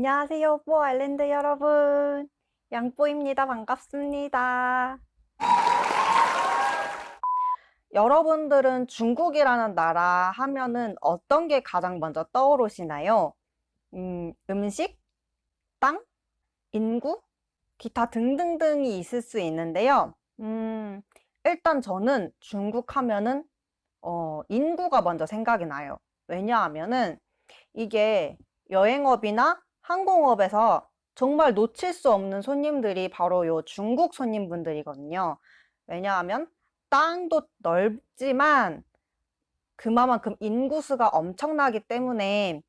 안녕하세요, 뽀 아일랜드 여러분. 양뽀입니다. 반갑습니다. 여러분들은 중국이라는 나라 하면은 어떤 게 가장 먼저 떠오르시나요? 음식, 땅, 인구, 기타 등등등이 있을 수 있는데요. 일단 저는 중국 하면은 인구가 먼저 생각이 나요. 왜냐하면은 이게 여행업이나 항공업에서 정말 놓칠 수 없는 손님들이 바로 요 중국 손님분들이거든요. 왜냐하면 땅도 넓지만 그만큼 인구수가 엄청나기 때문에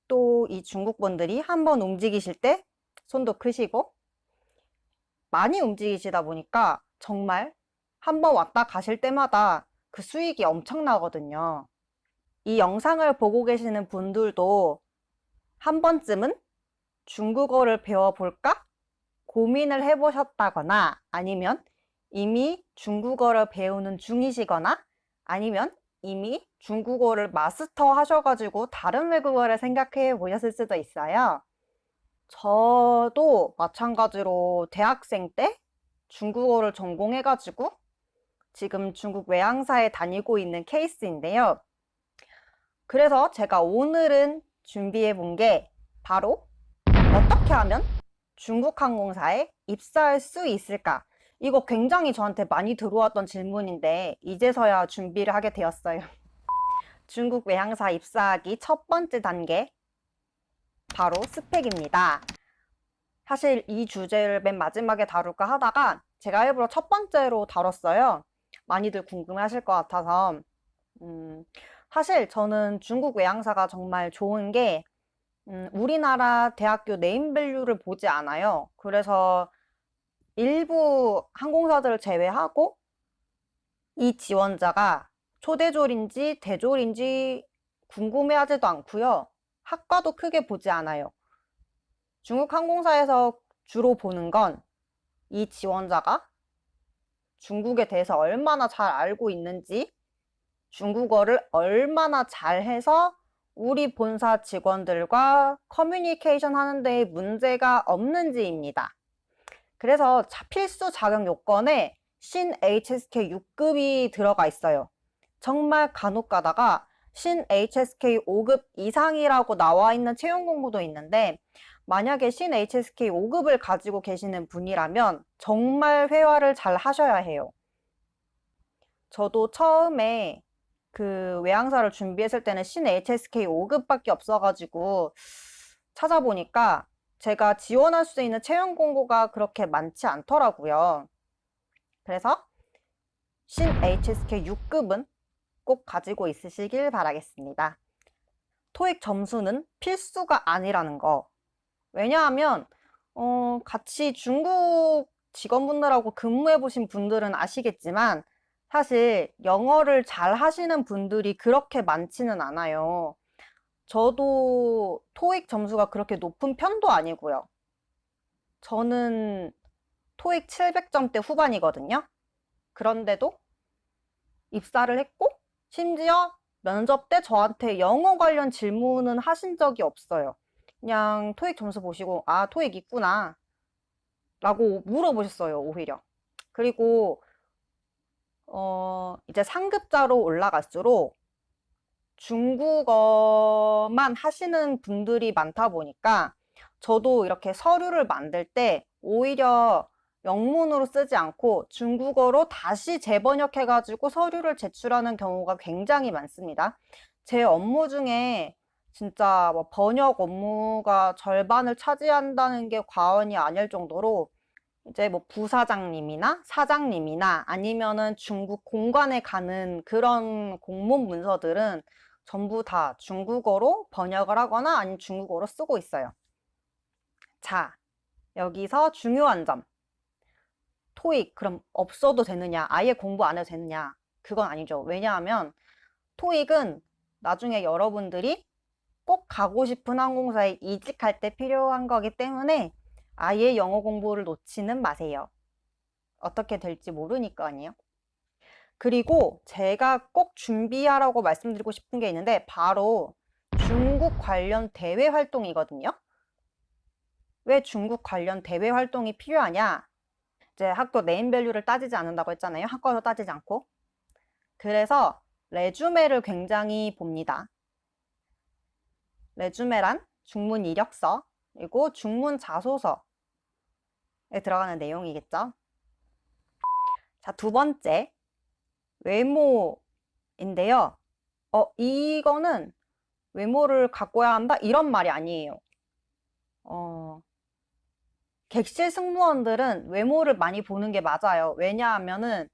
또 이 중국 분들이 한번 움직이실 때 손도 크시고 많이 움직이시다 보니까 정말 한번 왔다 가실 때마다 그 수익이 엄청나거든요. 이 영상을 보고 계시는 분들도 한 번쯤은 중국어를 배워볼까 고민을 해보셨다거나 아니면 이미 중국어를 배우는 중이시거나 아니면 이미 중국어를 마스터 하셔가지고 다른 외국어를 생각해 보셨을 수도 있어요. 저도 마찬가지로 대학생 때 중국어를 전공해가지고 지금 중국 외항사에 다니고 있는 케이스인데요. 그래서 제가 오늘은 준비해 본 게 바로 어떻게 하면 중국 항공사에 입사할 수 있을까? 이거 굉장히 저한테 많이 들어왔던 질문인데 이제서야 준비를 하게 되었어요. 중국 외항사 입사하기 첫 번째 단계 바로 스펙입니다. 사실 이 주제를 맨 마지막에 다룰까 하다가 제가 일부러 첫 번째로 다뤘어요. 많이들 궁금해하실 것 같아서 사실 저는 중국 외항사가 정말 좋은 게 우리나라 대학교 네임밸류를 보지 않아요. 그래서 일부 항공사들을 제외하고 이 지원자가 초대졸인지 대졸인지 궁금해하지도 않고요. 학과도 크게 보지 않아요. 중국 항공사에서 주로 보는 건 이 지원자가 중국에 대해서 얼마나 잘 알고 있는지, 중국어를 얼마나 잘해서 우리 본사 직원들과 커뮤니케이션 하는 데 문제가 없는지입니다. 그래서 필수 자격 요건에 신 HSK 6급이 들어가 있어요. 정말 간혹 가다가 신 HSK 5급 이상이라고 나와 있는 채용 공고도 있는데 만약에 신 HSK 5급을 가지고 계시는 분이라면 정말 회화를 잘 하셔야 해요. 저도 처음에 그 외항사를 준비했을 때는 신 HSK 5급밖에 없어가지고 찾아보니까 제가 지원할 수 있는 채용 공고가 그렇게 많지 않더라고요. 그래서 신 HSK 6급은 꼭 가지고 있으시길 바라겠습니다. 토익 점수는 필수가 아니라는 거. 왜냐하면 같이 중국 직원분들하고 근무해 보신 분들은 아시겠지만 사실 영어를 잘 하시는 분들이 그렇게 많지는 않아요. 저도 토익 점수가 그렇게 높은 편도 아니고요. 저는 토익 700점대 후반이거든요. 그런데도 입사를 했고 심지어 면접 때 저한테 영어 관련 질문은 하신 적이 없어요. 그냥 토익 점수 보시고 아, 토익 있구나 라고 물어보셨어요, 오히려. 그리고 이제 상급자로 올라갈수록 중국어만 하시는 분들이 많다 보니까 저도 이렇게 서류를 만들 때 오히려 영문으로 쓰지 않고 중국어로 다시 재번역해가지고 서류를 제출하는 경우가 굉장히 많습니다. 제 업무 중에 진짜 뭐 번역 업무가 절반을 차지한다는 게 과언이 아닐 정도로 이제 뭐 부사장님이나 사장님이나 아니면은 중국 공관에 가는 그런 공문 문서들은 전부 다 중국어로 번역을 하거나 아니면 중국어로 쓰고 있어요. 자, 여기서 중요한 점. 토익 그럼 없어도 되느냐? 아예 공부 안 해도 되느냐? 그건 아니죠. 왜냐하면 토익은 나중에 여러분들이 꼭 가고 싶은 항공사에 이직할 때 필요한 거기 때문에 아예 영어 공부를 놓지는 마세요. 어떻게 될지 모르니까요. 그리고 제가 꼭 준비하라고 말씀드리고 싶은 게 있는데 바로 중국 관련 대외 활동이거든요. 왜 중국 관련 대외 활동이 필요하냐? 이제 학교 네임밸류를 따지지 않는다고 했잖아요. 학과에서 따지지 않고. 그래서 레주메를 굉장히 봅니다. 레주메란 중문 이력서, 그리고 중문 자소서에 들어가는 내용이겠죠. 자, 두 번째, 외모인데요. 이거는 외모를 가꿔야 한다? 이런 말이 아니에요. 객실 승무원들은 외모를 많이 보는 게 맞아요. 왜냐하면은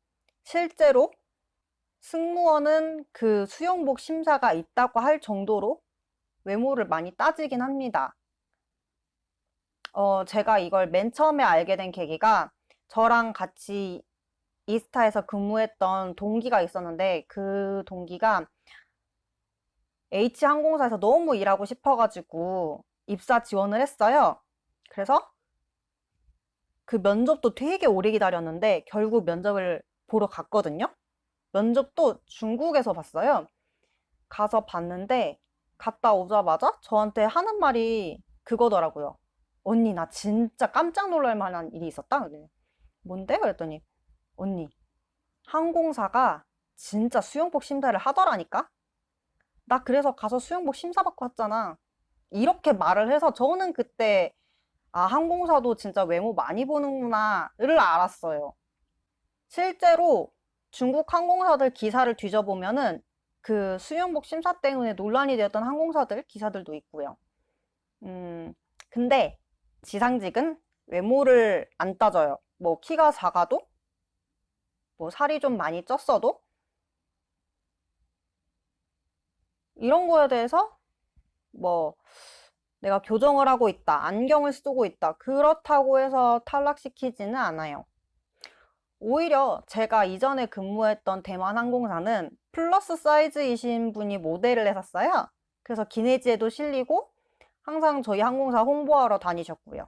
실제로 승무원은 그 수영복 심사가 있다고 할 정도로 외모를 많이 따지긴 합니다. 제가 이걸 맨 처음에 알게 된 계기가 저랑 같이 이스타에서 근무했던 동기가 있었는데 그 동기가 H항공사에서 너무 일하고 싶어가지고 입사 지원을 했어요. 그래서 그 면접도 되게 오래 기다렸는데 결국 면접을 보러 갔거든요. 면접도 중국에서 봤어요. 가서 봤는데 갔다 오자마자 저한테 하는 말이 그거더라고요. 언니, 나 진짜 깜짝 놀랄 만한 일이 있었다. 그랬더니, 뭔데? 그랬더니 언니, 항공사가 진짜 수영복 심사를 하더라니까? 나 그래서 가서 수영복 심사 받고 왔잖아. 이렇게 말을 해서 저는 그때 항공사도 진짜 외모 많이 보는구나를 알았어요. 실제로 중국 항공사들 기사를 뒤져보면은 그 수영복 심사 때문에 논란이 되었던 항공사들 기사들도 있고요. 근데 지상직은 외모를 안 따져요. 뭐 키가 작아도, 뭐 살이 좀 많이 쪘어도 이런 거에 대해서 뭐 내가 교정을 하고 있다, 안경을 쓰고 있다, 그렇다고 해서 탈락시키지는 않아요. 오히려 제가 이전에 근무했던 대만 항공사는 플러스 사이즈이신 분이 모델을 했었어요. 그래서 기내지에도 실리고 항상 저희 항공사 홍보하러 다니셨고요.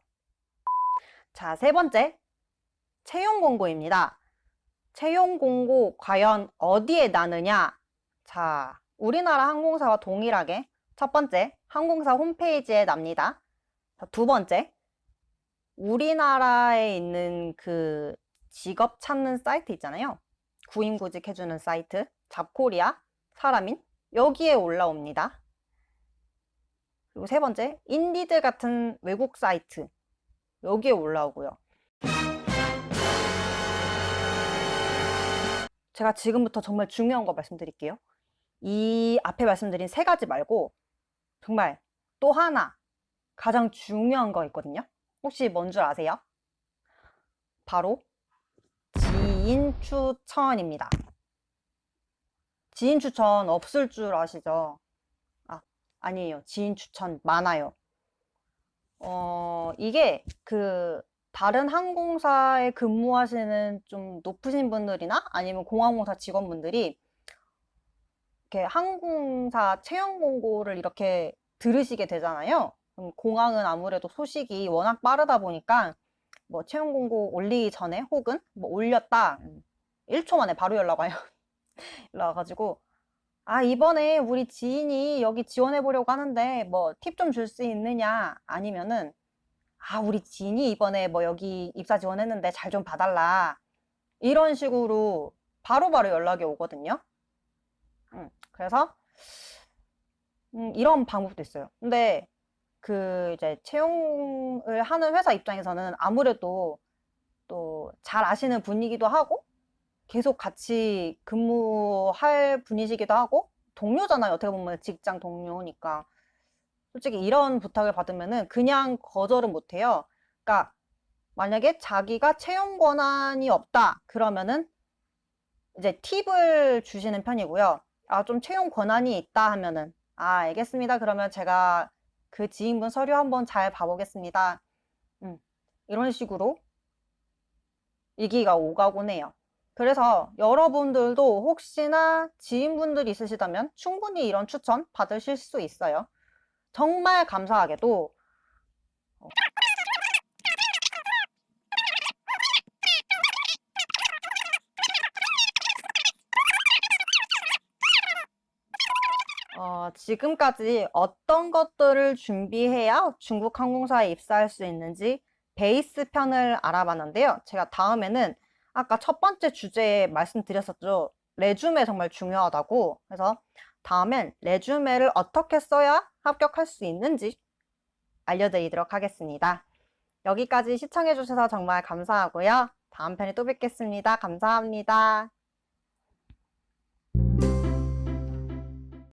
자, 세 번째, 채용 공고입니다. 채용 공고 과연 어디에 나느냐? 자, 우리나라 항공사와 동일하게 첫 번째, 항공사 홈페이지에 납니다. 자, 두 번째, 우리나라에 있는 그 직업 찾는 사이트 있잖아요. 구인구직 해주는 사이트, 잡코리아, 사람인, 여기에 올라옵니다. 그리고 세 번째, 인디드 같은 외국 사이트, 여기에 올라오고요. 제가 지금부터 정말 중요한 거 말씀드릴게요. 이 앞에 말씀드린 세 가지 말고 정말 또 하나 가장 중요한 거 있거든요. 혹시 뭔 줄 아세요? 바로 지인 추천입니다. 지인 추천 없을 줄 아시죠? 아니에요. 지인 추천 많아요. 이게 그 다른 항공사에 근무하시는 좀 높으신 분들이나 아니면 공항공사 직원분들이 이렇게 항공사 채용 공고를 이렇게 들으시게 되잖아요. 그럼 공항은 아무래도 소식이 워낙 빠르다 보니까 뭐 채용 공고 올리기 전에 혹은 뭐 올렸다 1초 만에 바로 연락 와요. 연락 와가지고 이번에 우리 지인이 여기 지원해 보려고 하는데 뭐 팁 좀 줄 수 있느냐 아니면은 우리 지인이 이번에 뭐 여기 입사 지원했는데 잘 좀 봐달라 이런 식으로 바로바로 연락이 오거든요. 그래서 이런 방법도 있어요. 근데 그 이제 채용을 하는 회사 입장에서는 아무래도 또 잘 아시는 분이기도 하고 계속 같이 근무할 분이시기도 하고 동료잖아요. 어떻게 보면 직장 동료니까 솔직히 이런 부탁을 받으면은 그냥 거절은 못 해요. 그러니까 만약에 자기가 채용 권한이 없다 그러면은 이제 팁을 주시는 편이고요. 좀 채용 권한이 있다 하면은 알겠습니다. 그러면 제가 그 지인분 서류 한번 잘 봐보겠습니다. 이런 식으로 얘기가 오가곤 해요. 그래서 여러분들도 혹시나 지인분들이 있으시다면 충분히 이런 추천 받으실 수 있어요. 정말 감사하게도 지금까지 어떤 것들을 준비해야 중국 항공사에 입사할 수 있는지 베이스 편을 알아봤는데요. 제가 다음에는 아까 첫 번째 주제에 말씀드렸었죠. 레주메 정말 중요하다고. 그래서 다음엔 레주메를 어떻게 써야 합격할 수 있는지 알려드리도록 하겠습니다. 여기까지 시청해주셔서 정말 감사하고요. 다음 편에 또 뵙겠습니다. 감사합니다.